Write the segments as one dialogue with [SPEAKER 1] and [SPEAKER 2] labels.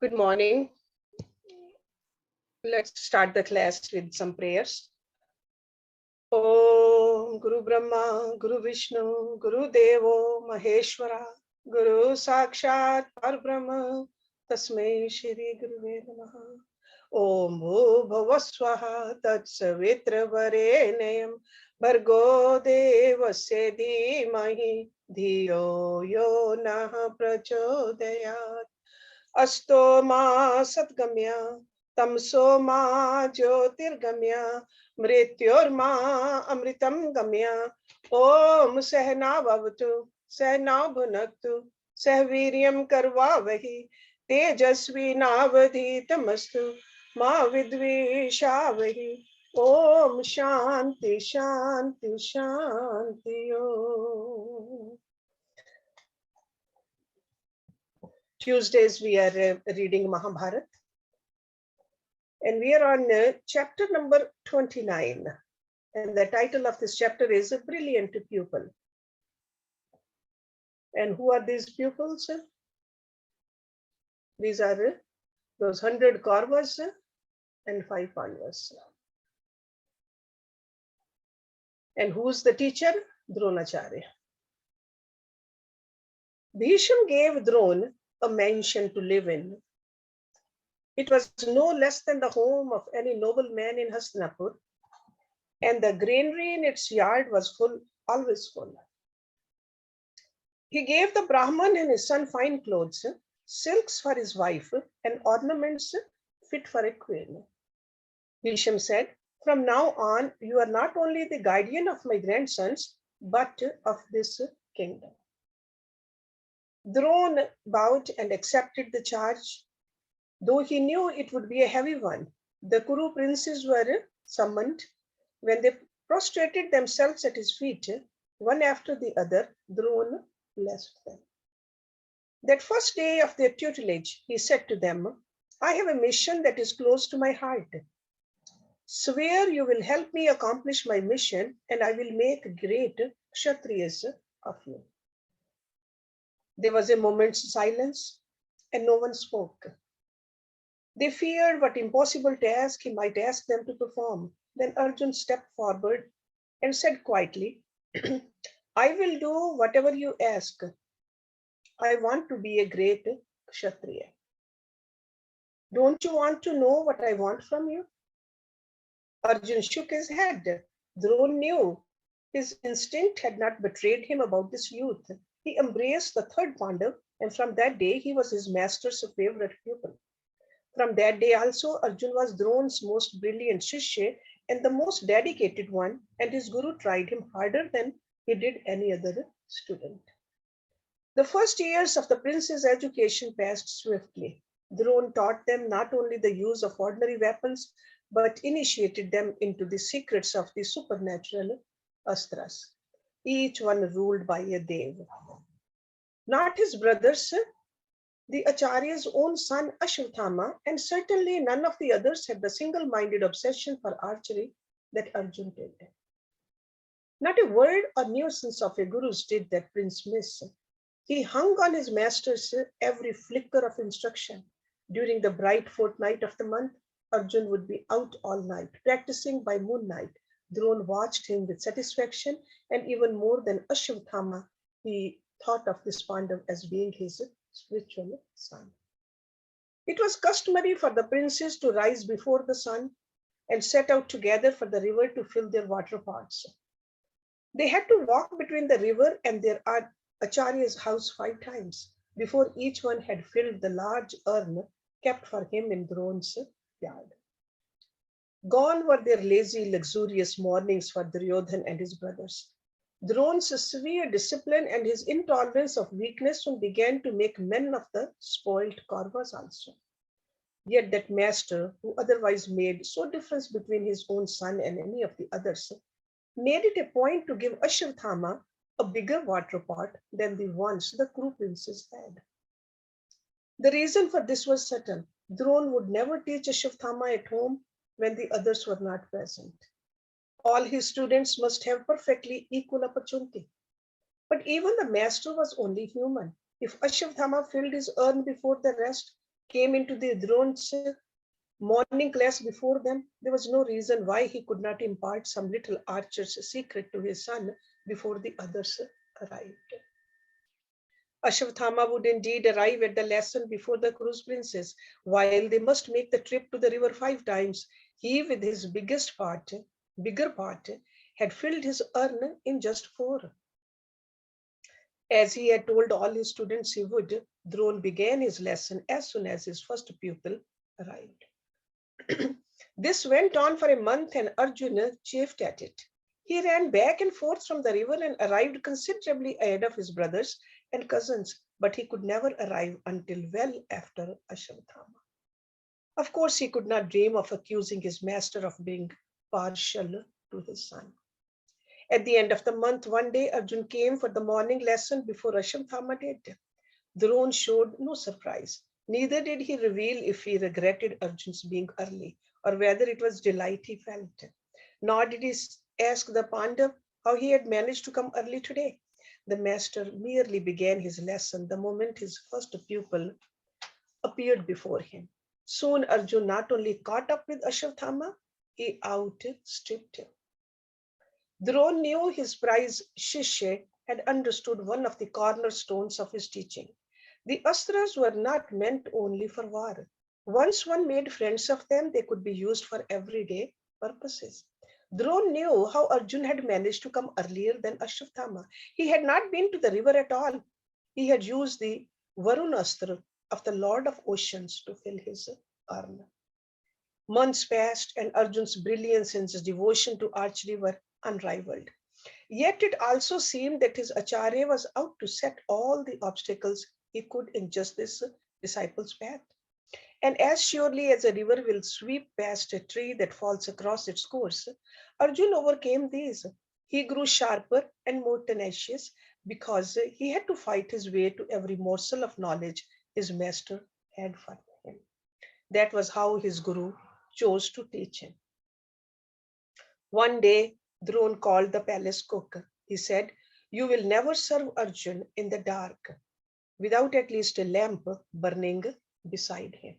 [SPEAKER 1] Good morning. Let's start the class with some prayers. Om Guru Brahma, Guru Vishnu, Guru Devo Maheshwara, Guru Sakshat Parbrahma, Tasmai Shri Guruve Namaha. Om Bhuvaswaha Tatsavitra Varenayam Bhargo Devasya Dhimahi Dhiyo Yo Nah Prachodayat. Asto ma satgamya, tamso ma jyotirgamya, mrityor ma amritam gamya. Om sehna bhavatu, sehna bhunaktu, sehviryam karvavahi, tejasvi navadhitamastu, ma vidvishavahi. Om shanti shanti shanti om. Tuesdays we are reading Mahabharata, and we are on chapter number 29, and the title of this chapter is A Brilliant Pupil. And who are these pupils? These are those 100 Kauravas and 5 Pandavas. And who's the teacher? Dronacharya. Bhisham gave Drona a mansion to live in. It was no less than the home of any nobleman in Hastinapur, and the granary in its yard was full, always full. He gave the Brahman and his son fine clothes, silks for his wife, and ornaments fit for a queen. Bhisham said, "From now on, you are not only the guardian of my grandsons, but of this kingdom." Drona bowed and accepted the charge, though he knew it would be a heavy one. The Kuru princes were summoned. When they prostrated themselves at his feet, one after the other, Drona blessed them. That first day of their tutelage, he said to them, "I have a mission that is close to my heart. Swear you will help me accomplish my mission, and I will make great Kshatriyas of you." There was a moment's silence, and no one spoke. They feared what impossible task he might ask them to perform. Then Arjun stepped forward and said quietly, "I will do whatever you ask. I want to be a great Kshatriya. Don't you want to know what I want from you?" Arjun shook his head. Drona knew his instinct had not betrayed him about this youth. He embraced the third Pandav, and from that day he was his master's favorite pupil. From that day also, Arjun was Drona's most brilliant Shishya and the most dedicated one, and his guru tried him harder than he did any other student. The first years of the prince's education passed swiftly. Drona taught them not only the use of ordinary weapons, but initiated them into the secrets of the supernatural astras, each one ruled by a dev. Not his brothers, the Acharya's own son Ashwathama, and certainly none of the others had the single-minded obsession for archery that Arjun did. Not a word or nuisance of a guru's did that prince miss. He hung on his master's every flicker of instruction. During the bright fortnight of the month, Arjun would be out all night, practicing by moonlight. Drona watched him with satisfaction, and even more than Ashwathama, he thought of this Pandav as being his spiritual son. It was customary for the princes to rise before the sun and set out together for the river to fill their water pots. They had to walk between the river and their Acharya's house 5 times before each one had filled the large urn kept for him in Drona's yard. Gone were their lazy, luxurious mornings for Duryodhan and his brothers. Drona's severe discipline and his intolerance of weakness soon began to make men of the spoiled Kauravas also. Yet that master, who otherwise made so difference between his own son and any of the others, made it a point to give Ashwathama a bigger water pot than the ones the Kuru princes had. The reason for this was subtle. Drona would never teach Ashwathama at home when the others were not present. All his students must have perfectly equal opportunity. But even the master was only human. If Ashwathama filled his urn before the rest, came into the Drone's morning class before them. There was no reason why he could not impart some little archer's secret to his son before the others arrived. Ashwathama would indeed arrive at the lesson before the Kuru's princes. While they must make the trip to the river 5 times, he, with his bigger part, had filled his urn in just 4. As he had told all his students he would, Drone began his lesson as soon as his first pupil arrived. This went on for a month and Arjuna chafed at it. He ran back and forth from the river and arrived considerably ahead of his brothers and cousins, but he could never arrive until well after Ashwatthama. Of course, he could not dream of accusing his master of being partial to his son. At the end of the month, one day, Arjun came for the morning lesson before Ashwatthama did. Drone showed no surprise. Neither did he reveal if he regretted Arjun's being early or whether it was delight he felt. Nor did he ask the Pandav how he had managed to come early today. The master merely began his lesson the moment his first pupil appeared before him. Soon Arjun not only caught up with Ashwatthama, he outstripped him. Drone knew his prize Shishya had understood one of the cornerstones of his teaching. The astras were not meant only for war. Once one made friends of them, they could be used for everyday purposes. Drone knew how Arjun had managed to come earlier than Ashwatthama. He had not been to the river at all. He had used the Varunastra of the Lord of Oceans to fill his urn. Months passed and Arjun's brilliance and his devotion to archery were unrivaled. Yet it also seemed that his Acharya was out to set all the obstacles he could in just this disciple's path. And as surely as a river will sweep past a tree that falls across its course, Arjun overcame these. He grew sharper and more tenacious because he had to fight his way to every morsel of knowledge his master had for him. That was how his guru chose to teach him. One day, Drone called the palace cook. He said, "You will never serve Arjun in the dark without at least a lamp burning beside him."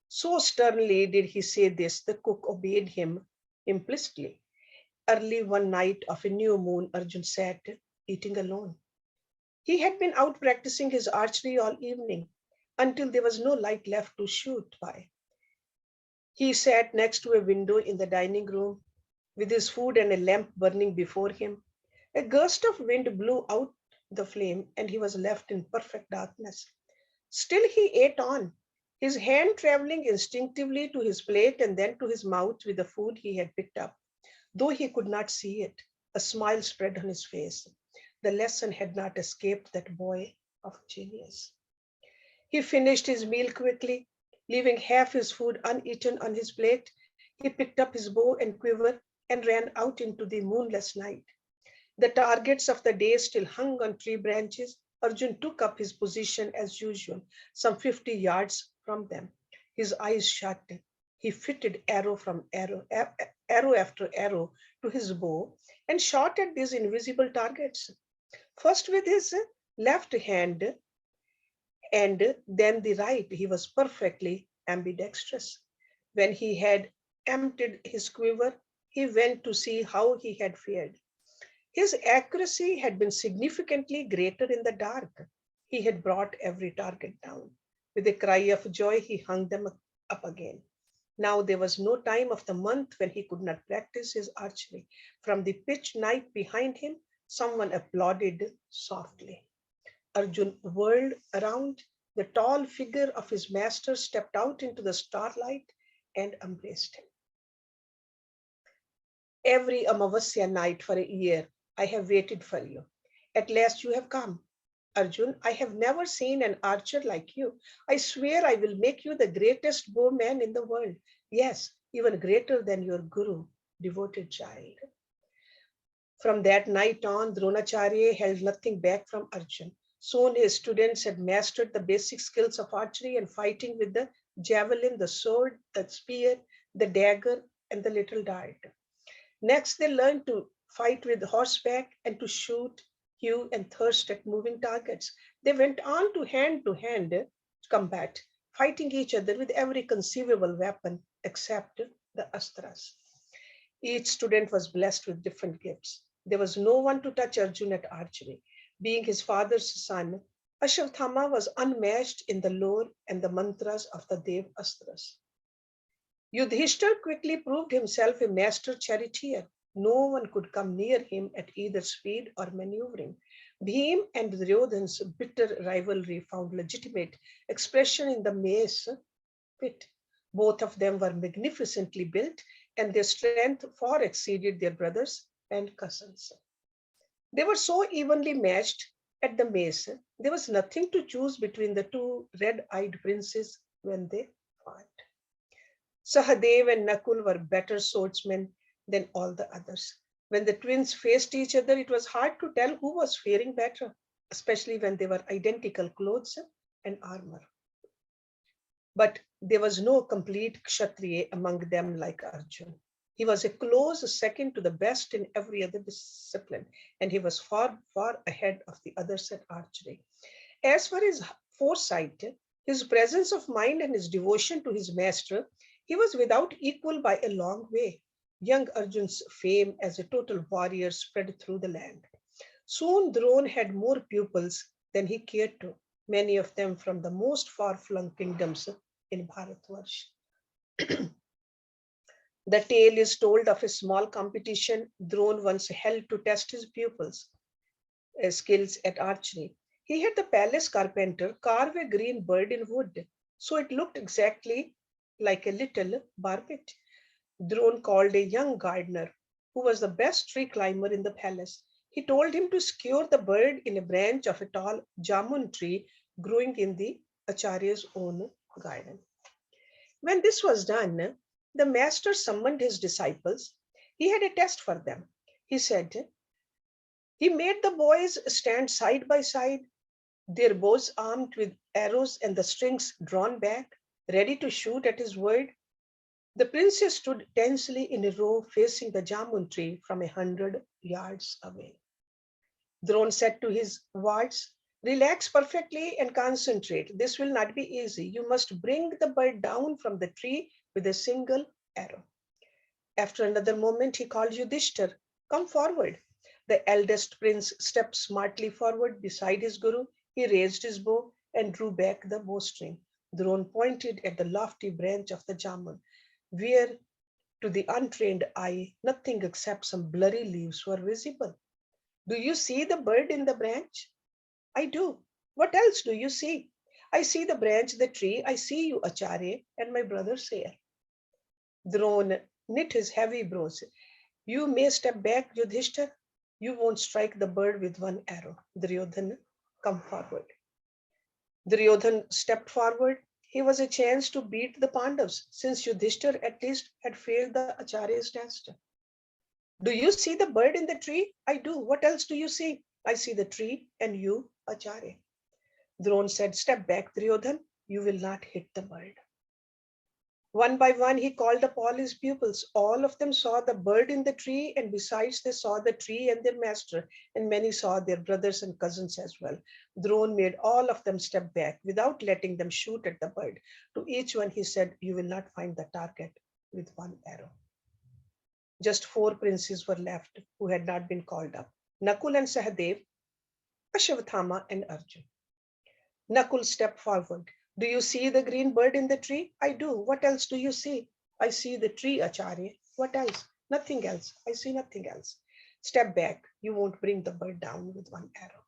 [SPEAKER 1] So sternly did he say this, the cook obeyed him implicitly. Early one night of a new moon, Arjun sat eating alone. He had been out practicing his archery all evening until there was no light left to shoot by. He sat next to a window in the dining room with his food and a lamp burning before him. A gust of wind blew out the flame and he was left in perfect darkness. Still he ate on, his hand traveling instinctively to his plate and then to his mouth with the food he had picked up. Though he could not see it, a smile spread on his face. The lesson had not escaped that boy of genius. He finished his meal quickly, leaving half his food uneaten on his plate. He picked up his bow and quiver and ran out into the moonless night. The targets of the day still hung on tree branches. Arjun took up his position as usual, some 50 yards from them. His eyes shut. He fitted arrow after arrow to his bow and shot at these invisible targets. First with his left hand and then the right. He was perfectly ambidextrous. When he had emptied his quiver, he went to see how he had fared. His accuracy had been significantly greater in the dark. He had brought every target down. With a cry of joy, he hung them up again. Now there was no time of the month when he could not practice his archery. From the pitch night behind him, someone applauded softly. Arjun whirled around. The tall figure of his master stepped out into the starlight and embraced him. Every Amavasya night for a year, I have waited for you. At last you have come. Arjun, I have never seen an archer like you. I swear I will make you the greatest bowman in the world. Yes, even greater than your guru, devoted child. From that night on, Dronacharya held nothing back from Arjun. Soon his students had mastered the basic skills of archery and fighting with the javelin, the sword, the spear, the dagger, and the little dart. Next, they learned to fight with horseback and to shoot, hew, and thrust at moving targets. They went on to hand combat, fighting each other with every conceivable weapon except the astras. Each student was blessed with different gifts. There was no one to touch Arjun at archery. Being his father's son, Ashwathama was unmatched in the lore and the mantras of the Dev Astras. Yudhishthir quickly proved himself a master charioteer. No one could come near him at either speed or maneuvering. Bhim and Duryodhan's bitter rivalry found legitimate expression in the mace pit. Both of them were magnificently built, and their strength far exceeded their brothers and cousins. They were so evenly matched at the mace, there was nothing to choose between the two red eyed princes when they fought. Sahadev and Nakul were better swordsmen than all the others. When the twins faced each other, it was hard to tell who was faring better, especially when they were identical clothes and armor. But there was no complete Kshatriya among them like Arjun. He was a close second to the best in every other discipline, and he was far, far ahead of the others at archery. As for his foresight, his presence of mind, and his devotion to his master, he was without equal by a long way. Young Arjun's fame as a total warrior spread through the land. Soon Drone had more pupils than he cared to, many of them from the most far-flung kingdoms in Bharatvarsh. The tale is told of a small competition Drone once held to test his pupils' skills at archery. He had the palace carpenter carve a green bird in wood, so it looked exactly like a little barbet. Drone called a young gardener, who was the best tree climber in the palace. He told him to secure the bird in a branch of a tall jamun tree growing in the Acharya's own garden. When this was done, the master summoned his disciples. He had a test for them. He said, he made the boys stand side by side, their bows armed with arrows and the strings drawn back, ready to shoot at his word. The princes stood tensely in a row facing the jamun tree from 100 yards away. Drone said to his wards, relax perfectly and concentrate. This will not be easy. You must bring the bird down from the tree with a single arrow. After another moment, he called Yudhishthir, come forward. The eldest prince stepped smartly forward beside his guru. He raised his bow and drew back the bowstring. Drone pointed at the lofty branch of the jamun, where to the untrained eye, nothing except some blurry leaves were visible. Do you see the bird in the branch? I do. What else do you see? I see the branch, the tree. I see you, Acharya, and my brother Sayer. Drone knit his heavy brows. You may step back, Yudhishthir. You won't strike the bird with one arrow. Duryodhan, come forward. Duryodhan stepped forward. He was a chance to beat the Pandavas, since Yudhishthir at least had failed the Acharya's test. Do you see the bird in the tree? I do. What else do you see? I see the tree and you, Acharya. Drone said, step back, Duryodhan. You will not hit the bird. One by one, he called up all his pupils. All of them saw the bird in the tree, and besides, they saw the tree and their master, and many saw their brothers and cousins as well. Drone made all of them step back without letting them shoot at the bird. To each one, he said, you will not find the target with one arrow. Just 4 princes were left who had not been called up: Nakul and Sahadev, Ashwathama and Arjun. Nakul stepped forward. Do you see the green bird in the tree? I do. What else do you see? I see the tree, Acharya. What else? Nothing else. I see nothing else. Step back. You won't bring the bird down with one arrow.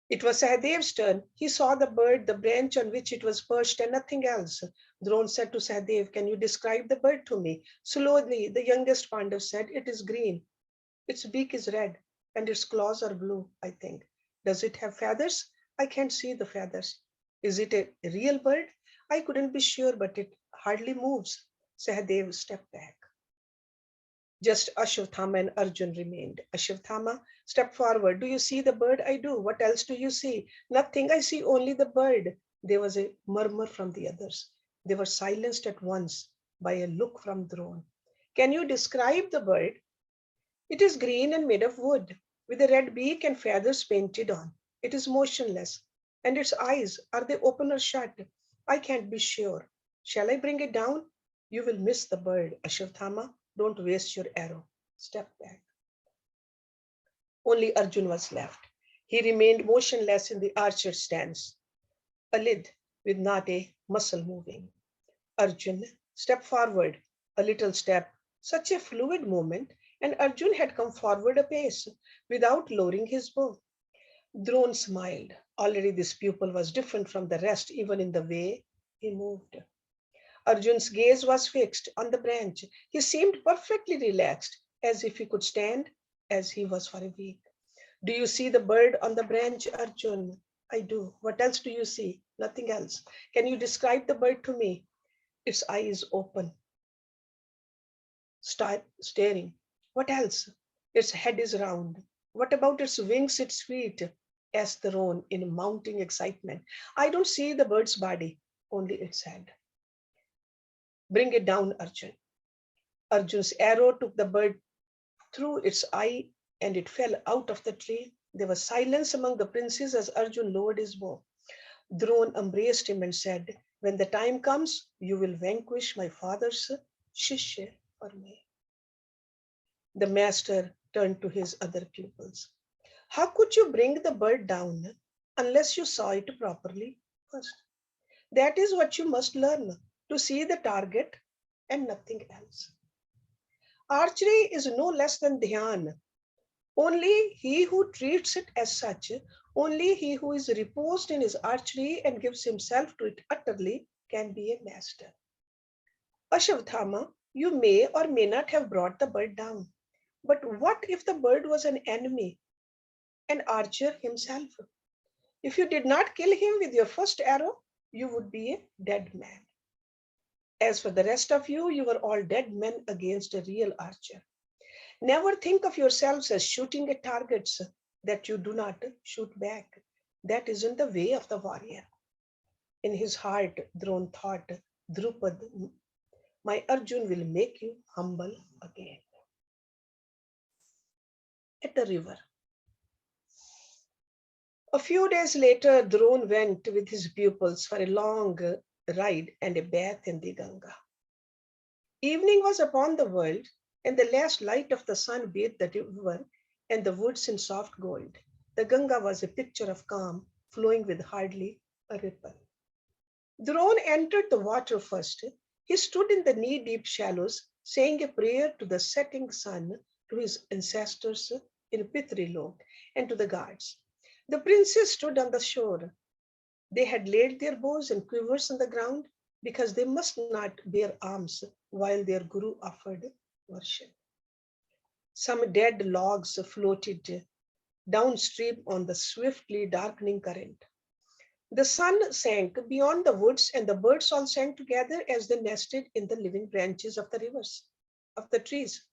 [SPEAKER 1] It was Sahadev's turn. He saw the bird, the branch on which it was perched, and nothing else. Drone said to Sahadev, can you describe the bird to me? Slowly, the youngest Pandav said, it is green. Its beak is red, and its claws are blue, I think. Does it have feathers? I can't see the feathers. Is it a real bird? I couldn't be sure, but it hardly moves. Sahadev stepped back. Just Ashwathama and Arjun remained. Ashwathama stepped forward. Do you see the bird? I do. What else do you see? Nothing. I see only the bird. There was a murmur from the others. They were silenced at once by a look from Drone. Can you describe the bird? It is green and made of wood, with a red beak and feathers painted on. It is motionless, and its eyes, are they open or shut? I can't be sure. Shall I bring it down? You will miss the bird, Ashwathama. Don't waste your arrow. Step back. Only Arjun was left. He remained motionless in the archer's stance, a lid with not a muscle moving. Arjun stepped forward, a little step, such a fluid movement, and Arjun had come forward a pace without lowering his bow. Drone smiled. Already this pupil was different from the rest, even in the way he moved. Arjun's gaze was fixed on the branch. He seemed perfectly relaxed, as if he could stand as he was for a week. Do you see the bird on the branch, Arjun? I do. What else do you see? Nothing else. Can you describe the bird to me? Its eye is open, staring. What else? Its head is round. What about its wings, its feet? Asked the roan in mounting excitement. I don't see the bird's body, only its head. Bring it down, Arjun. Arjun's arrow took the bird through its eye and it fell out of the tree. There was silence among the princes as Arjun lowered his bow. Drone embraced him and said, when the time comes, you will vanquish my father's Shishya for me. The master turned to his other pupils. How could you bring the bird down unless you saw it properly first? That is what you must learn, to see the target and nothing else. Archery is no less than dhyan. Only he who treats it as such, only he who is reposed in his archery and gives himself to it utterly can be a master. Ashwathama, you may or may not have brought the bird down. But what if the bird was an enemy, an archer himself? If you did not kill him with your first arrow, you would be a dead man. As for the rest of you, you were all dead men against a real archer. Never think of yourselves as shooting at targets that you do not shoot back. That isn't the way of the warrior. In his heart, Drone thought, Drupad, my Arjun will make you humble again. At the river. A few days later, Drone went with his pupils for a long ride and a bath in the Ganga. Evening was upon the world, and the last light of the sun bathed the river and the woods in soft gold. The Ganga was a picture of calm, flowing with hardly a ripple. Drone entered the water first. He stood in the knee-deep shallows, saying a prayer to the setting sun, to his ancestors in Pitrilok, and to the gods. The princes stood on the shore. They had laid their bows and quivers on the ground because they must not bear arms while their guru offered worship. Some dead logs floated downstream on the swiftly darkening current. The sun sank beyond the woods, and the birds all sang together as they nested in the living branches of the rivers, of the trees.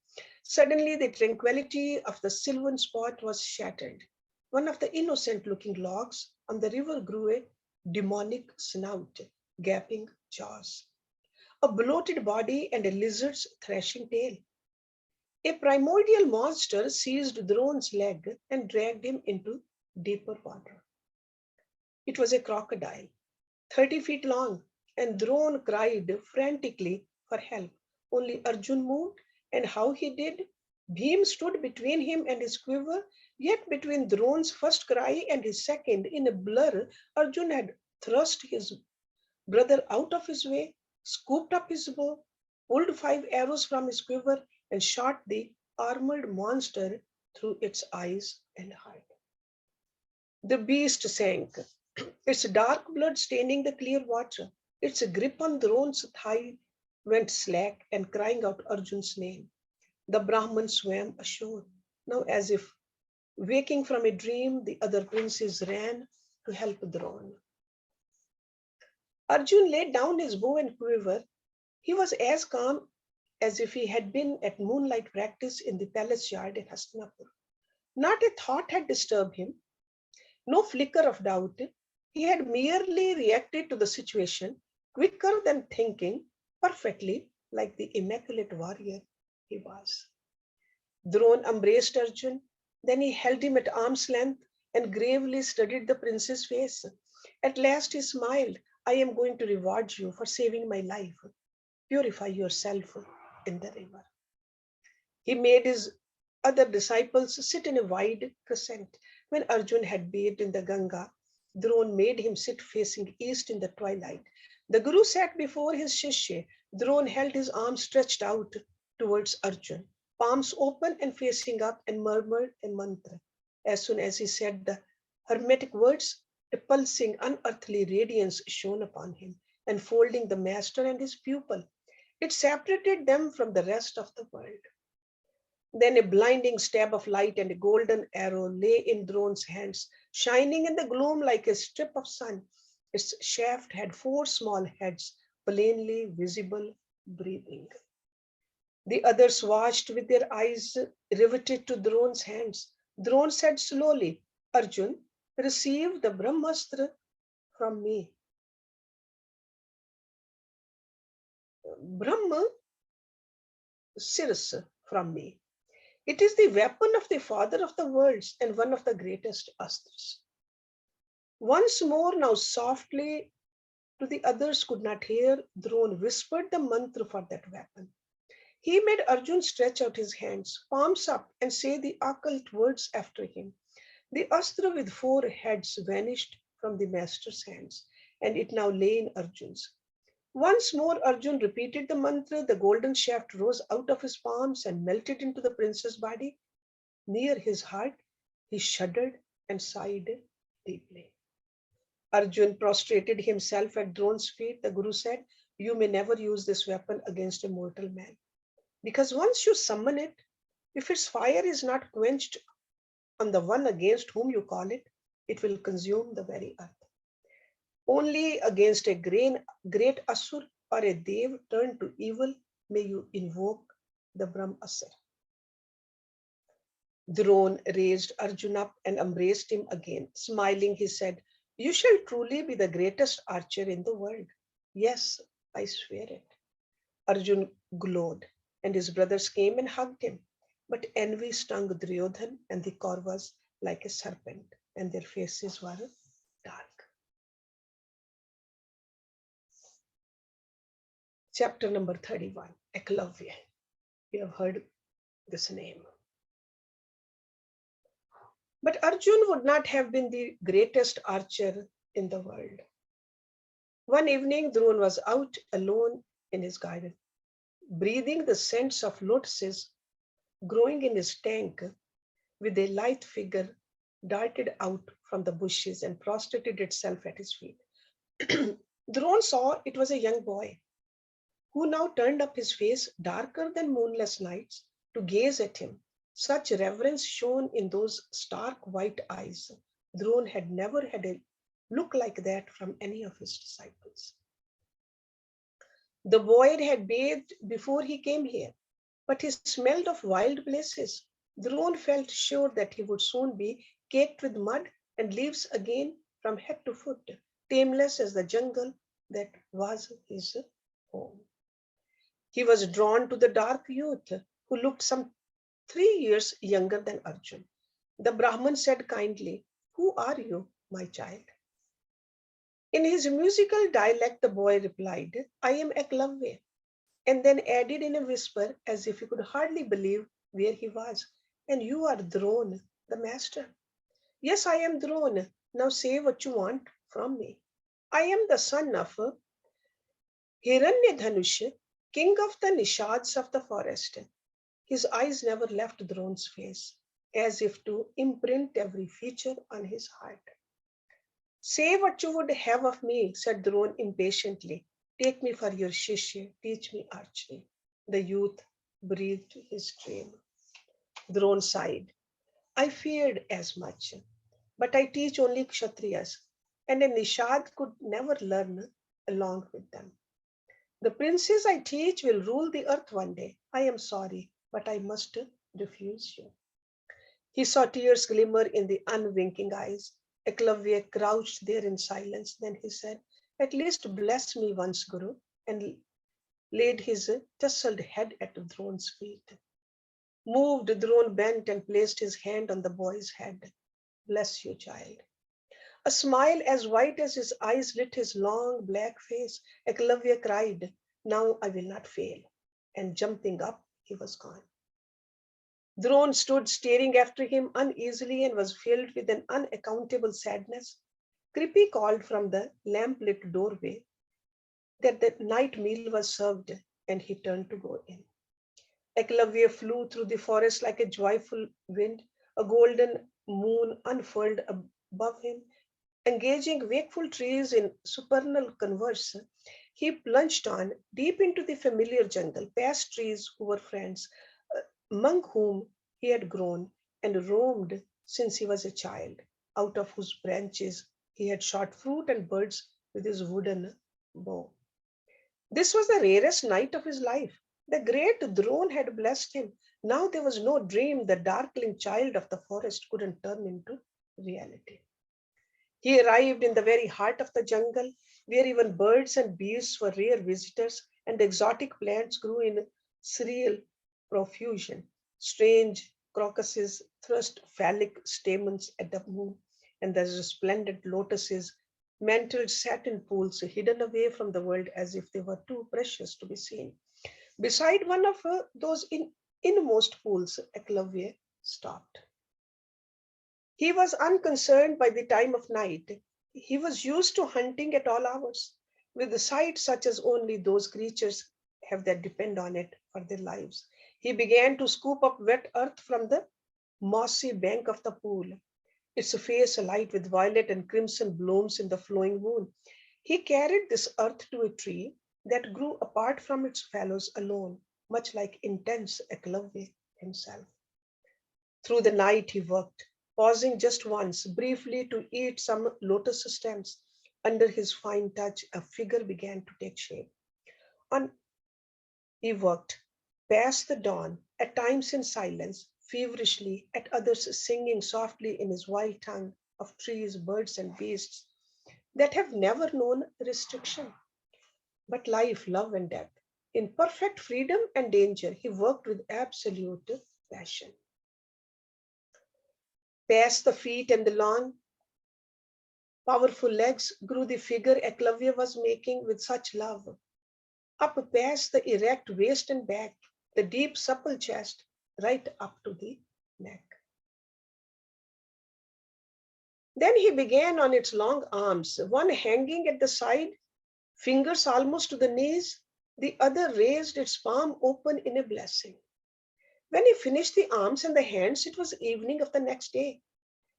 [SPEAKER 1] Suddenly, the tranquility of the sylvan spot was shattered. One of the innocent-looking logs on the river grew a demonic snout, gaping jaws, a bloated body, and a lizard's thrashing tail. A primordial monster seized Drone's leg and dragged him into deeper water. It was a crocodile, 30 feet long, and Drone cried frantically for help. Only Arjun moved, and how he did. Bhim stood between him and his quiver, yet between Drone's first cry and his second, in a blur, Arjun had thrust his brother out of his way, scooped up his bow, pulled 5 arrows from his quiver, and shot the armored monster through its eyes and heart. The beast sank, its dark blood staining the clear water. Its grip on Drone's thigh went slack, and crying out Arjun's name, the Brahman swam ashore. Now, as if waking from a dream, the other princes ran to help Drone. Arjun laid down his bow and quiver. He was as calm as if he had been at moonlight practice in the palace yard in Hastinapur. Not a thought had disturbed him, no flicker of doubt. He had merely reacted to the situation, quicker than thinking, perfectly like the immaculate warrior he was. Drone embraced Arjun. Then he held him at arm's length and gravely studied the prince's face. At last he smiled. I am going to reward you for saving my life. Purify yourself in the river. He made his other disciples sit in a wide crescent. When Arjun had bathed in the Ganga, Drona made him sit facing east in the twilight. The Guru sat before his Shishya. Drona held his arms stretched out towards Arjun, palms open and facing up, and murmured a mantra. As soon as he said the hermetic words, a pulsing, unearthly radiance shone upon him, enfolding the master and his pupil. It separated them from the rest of the world. Then a blinding stab of light and a golden arrow lay in Drona's hands, shining in the gloom like a strip of sun. Its shaft had four small heads, plainly visible, breathing. The others watched with their eyes riveted to Drona's hands. Drona said slowly, Arjun, receive the Brahmastra from me. Brahma Sirs from me. It is the weapon of the father of the worlds and one of the greatest astras. Once more, now softly, to the others could not hear, Drona whispered the mantra for that weapon. He made Arjun stretch out his hands, palms up, and say the occult words after him. The astra with four heads vanished from the master's hands, and it now lay in Arjun's. Once more, Arjun repeated the mantra. The golden shaft rose out of his palms and melted into the prince's body. Near his heart, he shuddered and sighed deeply. Arjun prostrated himself at Drona's feet. The Guru said, you may never use this weapon against a mortal man. Because once you summon it, if its fire is not quenched on the one against whom you call it, it will consume the very earth. Only against a great Asur or a Dev turned to evil may you invoke the Brahmastra. Drona raised Arjun up and embraced him again. Smiling, he said, you shall truly be the greatest archer in the world. Yes, I swear it. Arjun glowed, and his brothers came and hugged him. But envy stung Duryodhan and the Kauravas like a serpent, and their faces were dark. Chapter number 31, Ekalavya. You have heard this name. But Arjun would not have been the greatest archer in the world. One evening, Drona was out alone in his garden, breathing the scents of lotuses growing in his tank, with a lithe figure darted out from the bushes and prostrated itself at his feet. Drona saw it was a young boy, who now turned up his face darker than moonless nights to gaze at him. Such reverence shone in those stark white eyes. Drona had never had a look like that from any of his disciples. The boy had bathed before he came here, but he smelled of wild places. Drona felt sure that he would soon be caked with mud and leaves again from head to foot, tameless as the jungle that was his home. He was drawn to the dark youth who looked some 3 years younger than Arjun. The Brahman said kindly, who are you, my child? In his musical dialect, the boy replied, I am Ekalavya, and then added in a whisper, as if he could hardly believe where he was, and you are Drona, the master. Yes, I am Drona. Now say what you want from me. I am the son of Hiranyadhanush, king of the Nishads of the forest. His eyes never left Drona's face, as if to imprint every feature on his heart. Say what you would have of me, said Drona impatiently. Take me for your Shishya, teach me archery. The youth breathed his dream. Drona sighed. I feared as much, but I teach only Kshatriyas, and a Nishad could never learn along with them. The princes I teach will rule the earth one day. I am sorry, but I must refuse you. He saw tears glimmer in the unwinking eyes. Ekalavya crouched there in silence. Then he said, at least bless me once, Guru, and laid his tousled head at Drona's feet. Moved, Drona bent and placed his hand on the boy's head. Bless you, child. A smile as white as his eyes lit his long black face. Ekalavya cried, "Now I will not fail." And jumping up, he was gone. Drone stood staring after him uneasily and was filled with an unaccountable sadness. Krippy called from the lamp-lit doorway that the night meal was served, and he turned to go in. Ekalavya flew through the forest like a joyful wind. A golden moon unfurled above him, engaging wakeful trees in supernal converse. He plunged on deep into the familiar jungle, past trees who were friends, among whom he had grown and roamed since he was a child, out of whose branches he had shot fruit and birds with his wooden bow. This was the rarest night of his life. The great drone had blessed him. Now there was no dream the darkling child of the forest couldn't turn into reality. He arrived in the very heart of the jungle, where even birds and beasts were rare visitors, and exotic plants grew in cereal profusion. Strange crocuses thrust phallic stamens at the moon, and the resplendent lotuses mantled satin pools hidden away from the world as if they were too precious to be seen. Beside one of those inmost pools, Eklavya stopped. He was unconcerned by the time of night. He was used to hunting at all hours, with the sight such as only those creatures have that depend on it for their lives. He began to scoop up wet earth from the mossy bank of the pool, its face alight with violet and crimson blooms in the flowing moon. He carried this earth to a tree that grew apart from its fellows alone, much like intense Eklavya himself. Through the night he worked, pausing just once, briefly to eat some lotus stems. Under his fine touch, a figure began to take shape. On he worked, past the dawn, at times in silence, feverishly, at others singing softly in his wild tongue of trees, birds, and beasts that have never known restriction, but life, love, and death. In perfect freedom and danger, he worked with absolute passion. Past the feet and the long, powerful legs grew the figure Eklavya was making with such love. Up past the erect waist and back, the deep supple chest, right up to the neck. Then he began on its long arms, one hanging at the side, fingers almost to the knees, the other raised its palm open in a blessing. When he finished the arms and the hands, it was evening of the next day.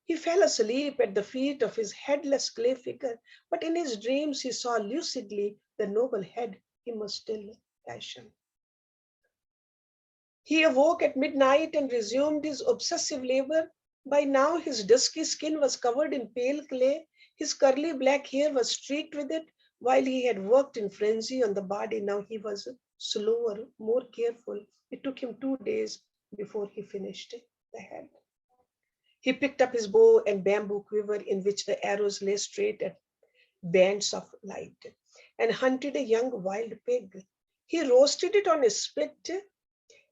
[SPEAKER 1] He fell asleep at the feet of his headless clay figure, but in his dreams he saw lucidly the noble head he must still fashion. He awoke at midnight and resumed his obsessive labor. By now his dusky skin was covered in pale clay, his curly black hair was streaked with it. While he had worked in frenzy on the body, now he was slower, more careful. It took him 2 days before he finished the head. He picked up his bow and bamboo quiver in which the arrows lay straight at bands of light and hunted a young wild pig. He roasted it on a spit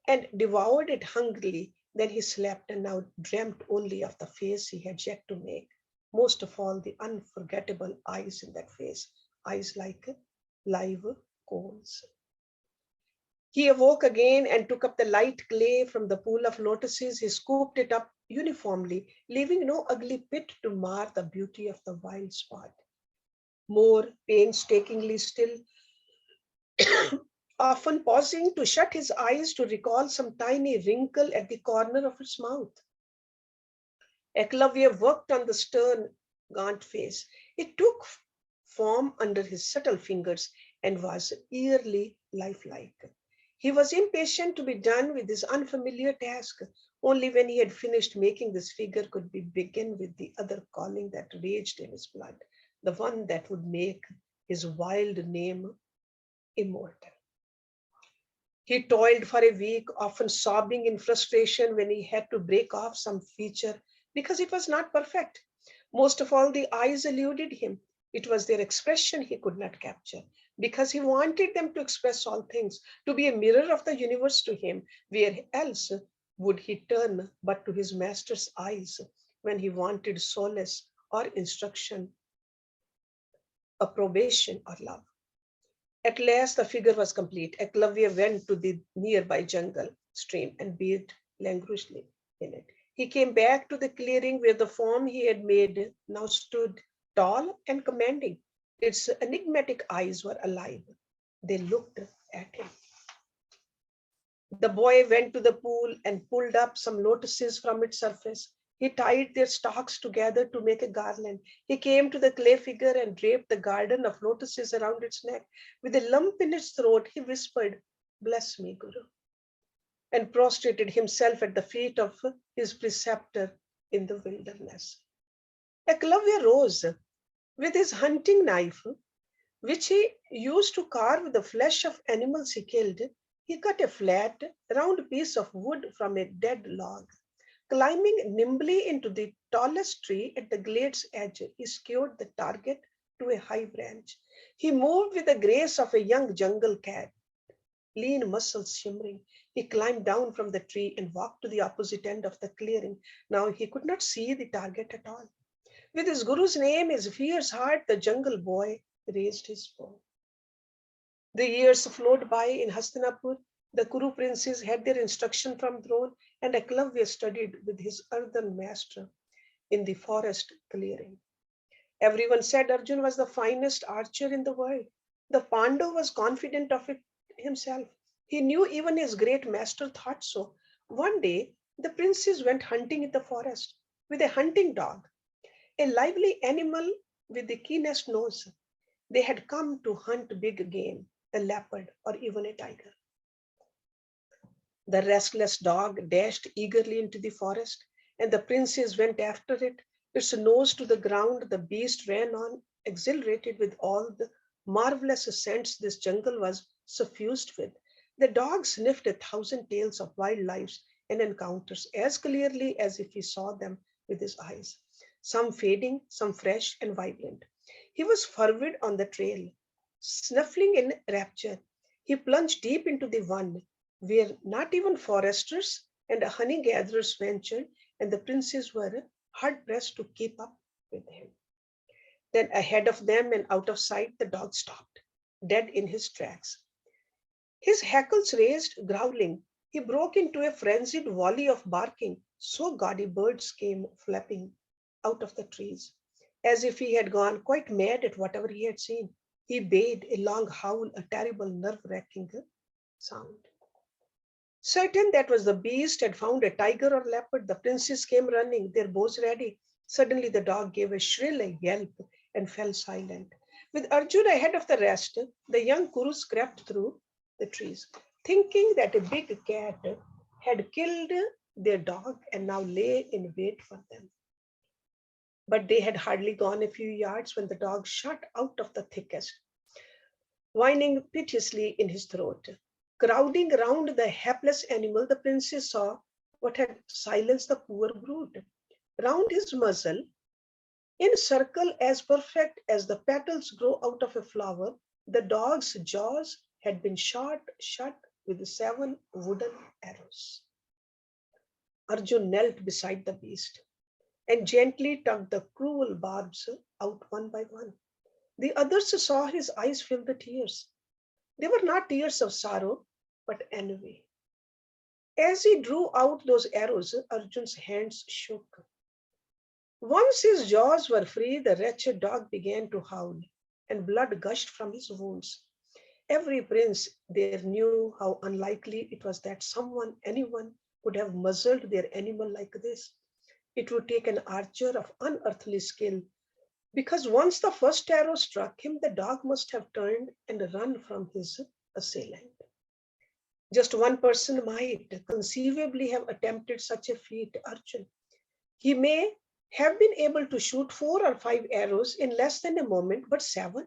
[SPEAKER 1] and devoured it hungrily. Then he slept and now dreamt only of the face he had yet to make. Most of all, the unforgettable eyes in that face, eyes like live coals. He awoke again and took up the light clay from the pool of lotuses. He scooped it up uniformly, leaving no ugly pit to mar the beauty of the wild spot. More painstakingly still, often pausing to shut his eyes to recall some tiny wrinkle at the corner of its mouth. Eklavya worked on the stern, gaunt face. It took form under his subtle fingers and was eerily lifelike. He was impatient to be done with this unfamiliar task. Only when he had finished making this figure could he begin with the other calling that raged in his blood, the one that would make his wild name immortal. He toiled for a week, often sobbing in frustration when he had to break off some feature because it was not perfect. Most of all, the eyes eluded him. It was their expression he could not capture because he wanted them to express all things, to be a mirror of the universe to him. Where else would he turn but to his master's eyes when he wanted solace or instruction, approbation, or love. At last, the figure was complete. Ekalavya went to the nearby jungle stream and bathed languorously in it. He came back to the clearing where the form he had made now stood tall and commanding. Its enigmatic eyes were alive. They looked at him. The boy went to the pool and pulled up some lotuses from its surface. He tied their stalks together to make a garland. He came to the clay figure and draped the garden of lotuses around its neck. With a lump in his throat, he whispered, "Bless me, Guru," and prostrated himself at the feet of his preceptor in the wilderness. Ekalavya rose with his hunting knife, which he used to carve the flesh of animals he killed. He cut a flat, round piece of wood from a dead log. Climbing nimbly into the tallest tree at the glade's edge, he secured the target to a high branch. He moved with the grace of a young jungle cat, lean muscles shimmering. He climbed down from the tree and walked to the opposite end of the clearing. Now he could not see the target at all. With his guru's name, his fierce heart, the jungle boy raised his bow. The years flowed by in Hastinapur. The Kuru princes had their instruction from throne, and Ekalavya studied with his earthen master in the forest clearing. Everyone said Arjun was the finest archer in the world. The Pandav was confident of it himself. He knew even his great master thought so. One day, the princes went hunting in the forest with a hunting dog, a lively animal with the keenest nose. They had come to hunt big game, a leopard, or even a tiger. The restless dog dashed eagerly into the forest, and the princes went after it. Its nose to the ground, the beast ran on, exhilarated with all the marvelous scents this jungle was suffused with. The dog sniffed 1,000 tales of wildlife and encounters as clearly as if he saw them with his eyes, some fading, some fresh and vibrant. He was fervid on the trail, snuffling in rapture. He plunged deep into the one where not even foresters and honey gatherers ventured, and the princes were hard pressed to keep up with him. Then, ahead of them and out of sight, the dog stopped, dead in his tracks. His hackles raised, growling. He broke into a frenzied volley of barking. So gaudy birds came flapping out of the trees, as if he had gone quite mad at whatever he had seen. He bayed a long howl, a terrible nerve-wracking sound. Certain that was the beast had found a tiger or leopard, the princes came running, their bows ready. Suddenly the dog gave a shrill yelp and fell silent. With Arjuna ahead of the rest, the young Kurus crept through the trees, thinking that a big cat had killed their dog and now lay in wait for them. But they had hardly gone a few yards when the dog shot out of the thickest, whining piteously in his throat. Crowding round the hapless animal, the princes saw what had silenced the poor brute. Round his muzzle, in a circle as perfect as the petals grow out of a flower, the dog's jaws had been shot shut with 7 wooden arrows. Arjun knelt beside the beast and gently tugged the cruel barbs out one by one. The others saw his eyes fill with tears. They were not tears of sorrow, but envy. As he drew out those arrows, Arjun's hands shook. Once his jaws were free, the wretched dog began to howl, and blood gushed from his wounds. Every prince there knew how unlikely it was that anyone, could have muzzled their animal like this. It would take an archer of unearthly skill, because once the first arrow struck him, the dog must have turned and run from his assailant. Just one person might conceivably have attempted such a feat, Arjun. He may have been able to shoot 4 or 5 arrows in less than a moment, but 7,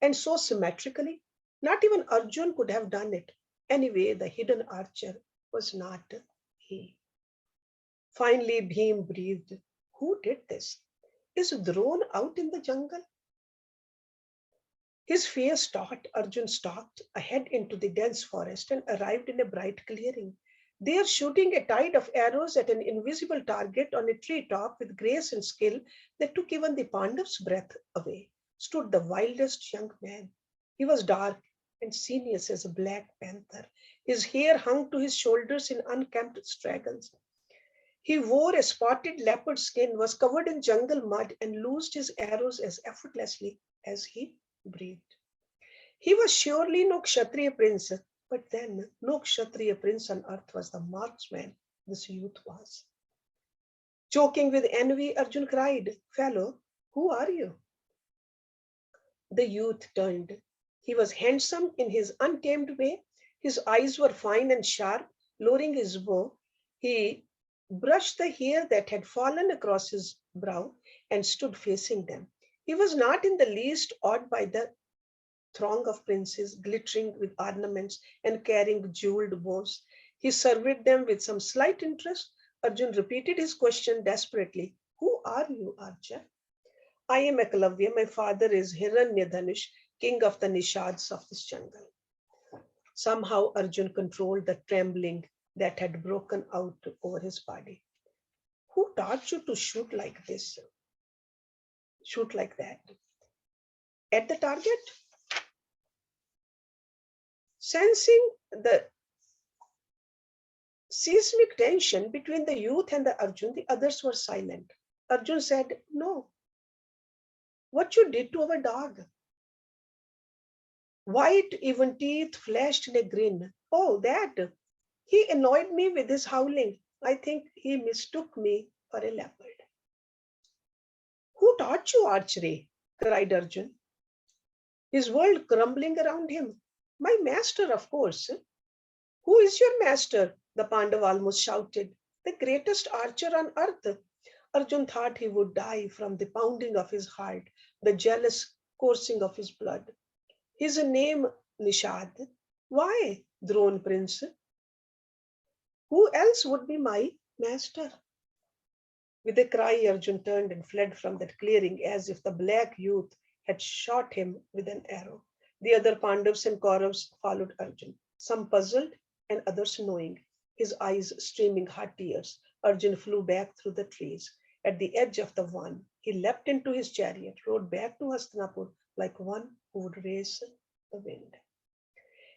[SPEAKER 1] and so symmetrically, not even Arjun could have done it. Anyway, the hidden archer was not he. Finally, Bhim breathed, "Who did this? Is Drone out in the jungle?" His fears taut, Arjun stalked ahead into the dense forest and arrived in a bright clearing. There, shooting a tide of arrows at an invisible target on a treetop with grace and skill that took even the Pandav's breath away, stood the wildest young man. He was dark and sinuous as a black panther. His hair hung to his shoulders in unkempt straggles. He wore a spotted leopard skin, was covered in jungle mud, and loosed his arrows as effortlessly as he breathed. He was surely no Kshatriya prince, but then no Kshatriya prince on earth was the marksman this youth was. Choking with envy, Arjun cried, "Fellow, who are you?" The youth turned. He was handsome in his untamed way. His eyes were fine and sharp. Lowering his bow, he brushed the hair that had fallen across his brow and stood facing them. He was not in the least awed by the throng of princes glittering with ornaments and carrying jeweled bows. He surveyed them with some slight interest. Arjun repeated his question desperately. "Who are you, Archer?" "I am Ekalavya. My father is Hiranyadhanush, king of the Nishads of this jungle." Somehow Arjun controlled the trembling that had broken out over his body. "Who taught you to shoot like this? Shoot like that? At the target?" Sensing the seismic tension between the youth and the Arjun, the others were silent. Arjun said, "No. What you did to our dog?" White, even teeth flashed in a grin. "Oh, that. He annoyed me with his howling. I think he mistook me for a leopard." "Who taught you archery?" cried Arjun, his world crumbling around him. "My master, of course." "Who is your master?" the Pandav almost shouted. "The greatest archer on earth." Arjun thought he would die from the pounding of his heart, the jealous coursing of his blood. "His name Nishad." "Why, Drone Prince? Who else would be my master?" With a cry, Arjun turned and fled from that clearing as if the black youth had shot him with an arrow. The other Pandavas and Kauravas followed Arjun, some puzzled and others knowing. His eyes streaming hot tears, Arjun flew back through the trees. At the edge of the Van, he leapt into his chariot, rode back to Hastinapur like one who would race the wind.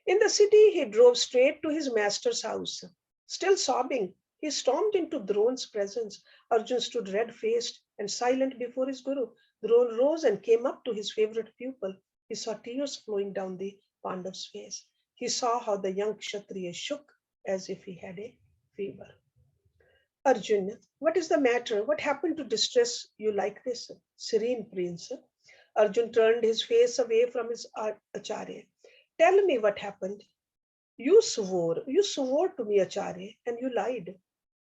[SPEAKER 1] In the city, he drove straight to his master's house. Still sobbing, he stormed into Drone's presence. Arjun stood red-faced and silent before his guru. Drone rose and came up to his favorite pupil. He saw tears flowing down the Pandav's face. He saw how the young Kshatriya shook as if he had a fever. "Arjun, what is the matter? What happened to distress you like this?" "Serene prince." Arjun turned his face away from his acharya. "Tell me what happened." You swore to me, Acharya, and you lied."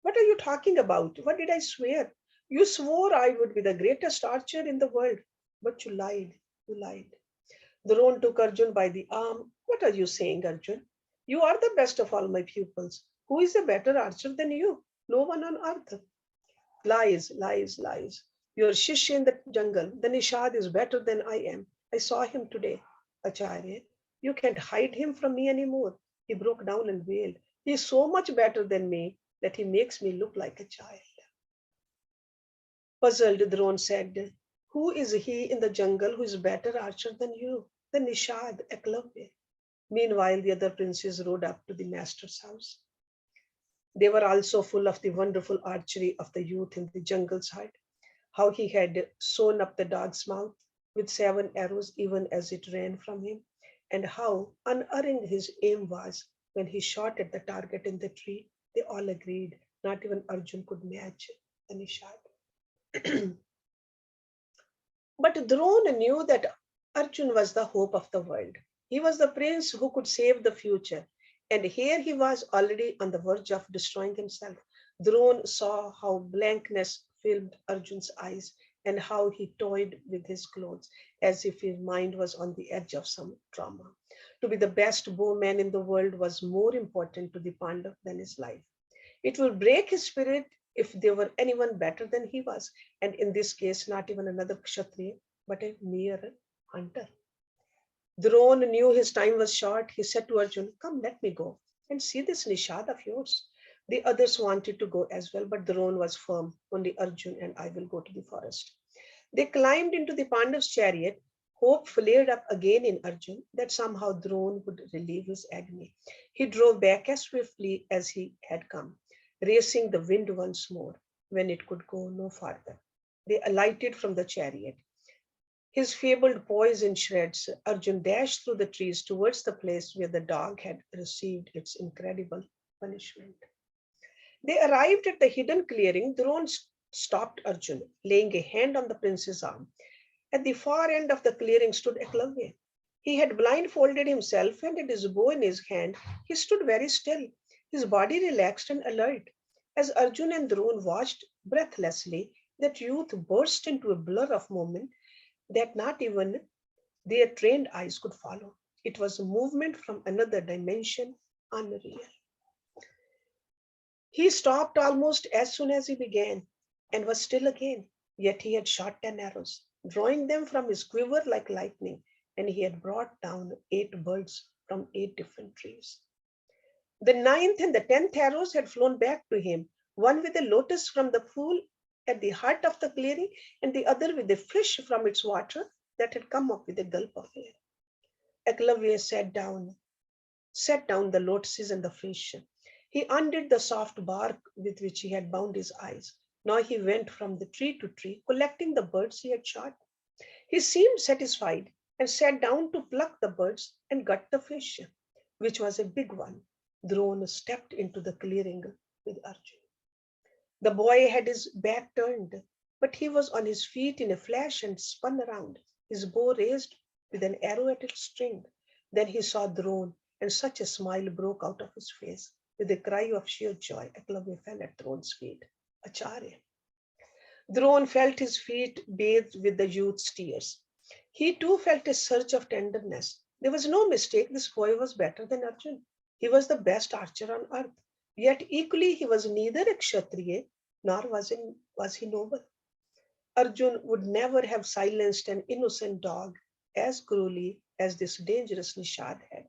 [SPEAKER 1] "What are you talking about? What did I swear?" "You swore I would be the greatest archer in the world, but you lied, you lied." Drone took Arjun by the arm. "What are you saying, Arjun? You are the best of all my pupils. Who is a better archer than you? No one on earth." "Lies, lies, lies. Your Shishya in the jungle, the Nishad is better than I am. I saw him today." "Acharya, you can't hide him from me anymore." He broke down and wailed. "He is so much better than me that he makes me look like a child." Puzzled, Drone said, "Who is he in the jungle who is better archer than you?" "The Nishad, Ekalavya." Meanwhile, the other princes rode up to the master's house. They were also full of the wonderful archery of the youth in the jungle's heart, how he had sewn up the dog's mouth with 7 arrows even as it ran from him, and how unerring his aim was when he shot at the target in the tree. They all agreed not even Arjun could match the Nishad. But Drona knew that Arjun was the hope of the world. He was the prince who could save the future. And here he was already on the verge of destroying himself. Drona saw how blankness filled Arjun's eyes and how he toyed with his clothes as if his mind was on the edge of some trauma. To be the best bowman in the world was more important to the Pandav than his life. It would break his spirit if there were anyone better than he was, and in this case, not even another Kshatriya, but a mere hunter. Drone knew his time was short. He said to Arjun, "Come, let me go and see this Nishad of yours." The others wanted to go as well, but Drona was firm. Only Arjun and I will go to the forest. They climbed into the Pandav's chariot. Hope flared up again in Arjun that somehow Drona would relieve his agony. He drove back as swiftly as he had come, racing the wind once more when it could go no farther. They alighted from the chariot. His fabled poise in shreds, Arjun dashed through the trees towards the place where the dog had received its incredible punishment. They arrived at the hidden clearing. Drona stopped Arjun, laying a hand on the prince's arm. At the far end of the clearing stood Ekalavya. He had blindfolded himself and had his bow in his hand. He stood very still, his body relaxed and alert. As Arjun and Drona watched breathlessly, that youth burst into a blur of movement that not even their trained eyes could follow. It was a movement from another dimension, unreal. He stopped almost as soon as he began and was still again. Yet he had shot 10 arrows, drawing them from his quiver like lightning, and he had brought down 8 birds from 8 different trees. The ninth and the 10th arrows had flown back to him, one with a lotus from the pool at the heart of the clearing, and the other with a fish from its water that had come up with a gulp of air. Ekalavya set down the lotuses and the fish. He undid the soft bark with which he had bound his eyes. Now he went from the tree to tree, collecting the birds he had shot. He seemed satisfied and sat down to pluck the birds and gut the fish, which was a big one. Drona stepped into the clearing with Arjun. The boy had his back turned, but he was on his feet in a flash and spun around, his bow raised with an arrow at its string. Then he saw Drona, and such a smile broke out of his face. With a cry of sheer joy, Ekalavya fell at Drona's feet. Acharya. Drona felt his feet bathed with the youth's tears. He too felt a surge of tenderness. There was no mistake, this boy was better than Arjun. He was the best archer on earth. Yet equally he was neither a Kshatriya nor was he noble. Arjun would never have silenced an innocent dog as cruelly as this dangerous Nishad had.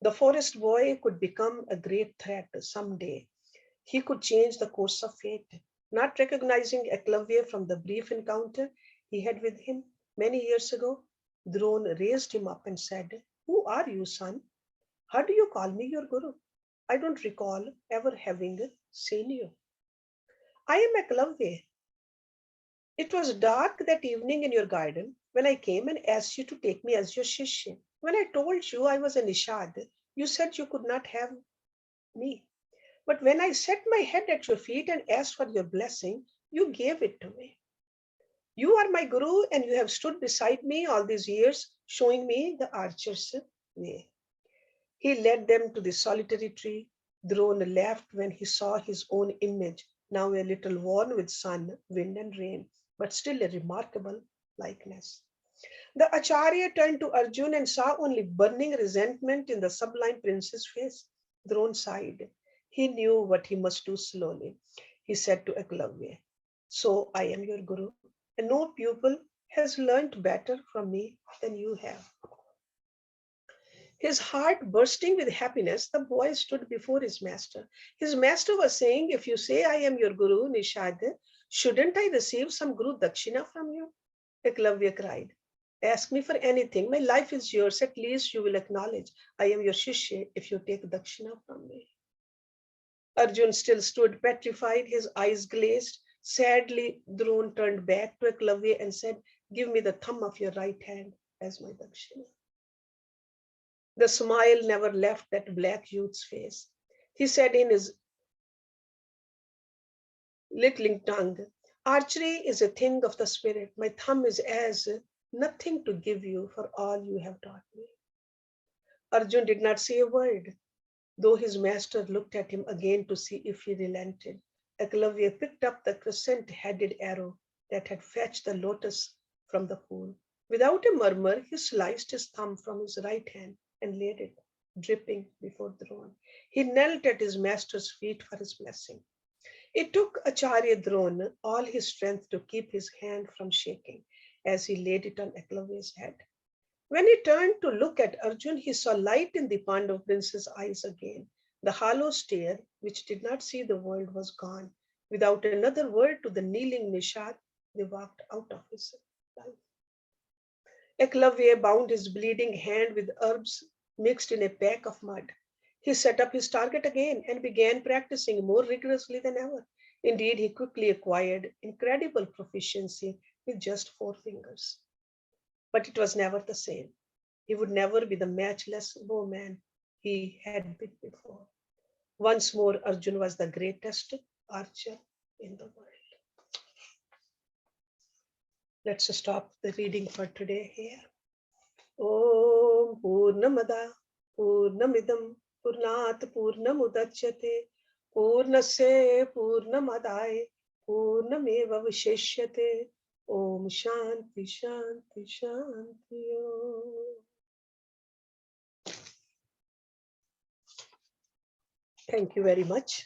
[SPEAKER 1] The forest boy could become a great threat someday. He could change the course of fate. Not recognizing Ekalavya from the brief encounter he had with him many years ago, Drona raised him up and said, "Who are you, son? How do you call me your guru? I don't recall ever having seen you." "I am Ekalavya. It was dark that evening in your garden when I came and asked you to take me as your shishya. When I told you I was a Nishad, you said you could not have me. But when I set my head at your feet and asked for your blessing, you gave it to me. You are my guru and you have stood beside me all these years, showing me the archer's way." He led them to the solitary tree. Drona laughed when he saw his own image, now a little worn with sun, wind, and rain, but still a remarkable likeness. The Acharya turned to Arjun and saw only burning resentment in the sublime prince's face. Drona sighed. He knew what he must do slowly. He said to Ekalavya, "So I am your guru, and no pupil has learnt better from me than you have." His heart bursting with happiness, the boy stood before his master. His master was saying, "If you say I am your guru, Nishad, shouldn't I receive some guru dakshina from you?" Ekalavya cried, "Ask me for anything. My life is yours. At least you will acknowledge I am your shishya if you take dakshina from me." Arjun still stood petrified, his eyes glazed. Sadly, Drona turned back to Ekalavya and said, "Give me the thumb of your right hand as my dakshina." The smile never left that black youth's face. He said in his littling tongue, "Archery is a thing of the spirit. My thumb is as nothing to give you for all you have taught me." Arjun did not say a word, though his master looked at him again to see if he relented. Ekalavya picked up the crescent-headed arrow that had fetched the lotus from the pool. Without a murmur, he sliced his thumb from his right hand and laid it, dripping, before Drona. He knelt at his master's feet for his blessing. It took Acharya Drona all his strength to keep his hand from shaking as he laid it on Ekalavya's head. When he turned to look at Arjun, he saw light in the Pandav prince's eyes again. The hollow stare, which did not see the world, was gone. Without another word to the kneeling Nishad, they walked out of his life. Ekalavya bound his bleeding hand with herbs mixed in a pack of mud. He set up his target again and began practicing more rigorously than ever. Indeed, he quickly acquired incredible proficiency with just 4 fingers. But it was never the same. He would never be the matchless bowman he had been before. Once more, Arjun was the greatest archer in the world. Let's stop the reading for today here. Om Purnamada Purnamidam Purnat Purnamudachyate Purnasya Purnamadaya Purnameva Vishishyate. Om Shanti Shanti Shanti Om. Thank you very much.